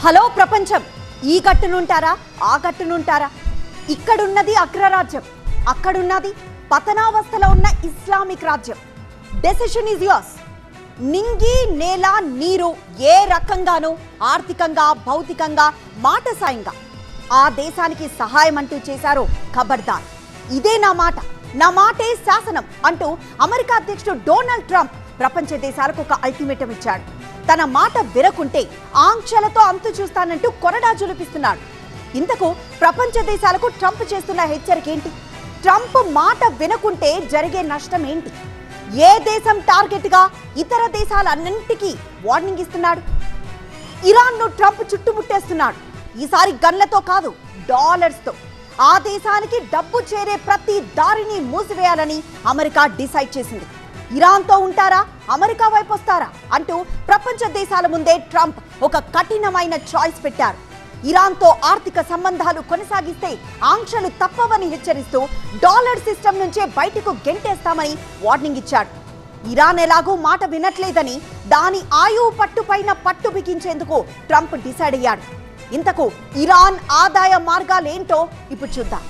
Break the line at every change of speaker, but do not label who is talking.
Hello ప్రపంచం, ఈ గట్టునుంటారా ఆ గట్టునుంటారా? ఇక్కడున్నది అగ్రరాజ్యం, అక్కడున్నది పతనావస్థలో ఉన్న ఇస్లామిక్ రాజ్యం. Decision is yours. నింగి నేల నీరు ఏ రకంగానూ ఆర్థికంగా భౌతికంగా మాట సాయంగా ఆ దేశానికి సహాయం అంటూ చేశారో ఖబర్దార్. ఇదే నా మాట, నా మాటే శాసనం అంటూ అమెరికా అధ్యక్షుడు డొనాల్డ్ ట్రంప్ ప్రపంచ దేశాలకు ఒక అల్టిమేటం ఇచ్చాడు. తన మాట వినకుంటే ఆంక్షలతో అంతు చూస్తానంటూ కొరడా జులిపిస్తున్నాడు. ఇంతకు ప్రపంచ దేశాలకు ట్రంప్ చేస్తున్న హెచ్చరిక ఏంటి? ట్రంప్ మాట వినకుంటే జరిగే నష్టం ఏంటి? ఏ దేశం టార్గెట్ గా ఇతర దేశాలన్నింటికీ వార్నింగ్ ఇస్తున్నాడు? ఇరాన్ను ట్రంప్ చుట్టుముట్టేస్తున్నాడు. ఈసారి గన్లతో కాదు, డాలర్స్తో. ఆ దేశానికి డబ్బు చేరే ప్రతి దారిని మూసివేయాలని అమెరికా డిసైడ్ చేసింది. ఇరాన్తో ఉంటారా, అమెరికా వైపు వస్తారా అంటూ ప్రపంచ దేశాల ముందే ట్రంప్ ఒక కఠినమైన చాయిస్ పెట్టారు. ఇరాన్తో ఆర్థిక సంబంధాలు కొనసాగిస్తే ఆంక్షలు తప్పవని హెచ్చరిస్తూ డాలర్ సిస్టమ్ నుంచే బయటకు గెంటేస్తామని వార్నింగ్ ఇచ్చాడు. ఇరాన్ ఎలాగూ మాట వినట్లేదని దాని ఆయువు పట్టుపైన పట్టు బిగించేందుకు ట్రంప్ డిసైడ్ అయ్యాడు. ఇంతకు ఇరాన్ ఆదాయ మార్గాలేంటో ఇప్పుడు చూద్దాం.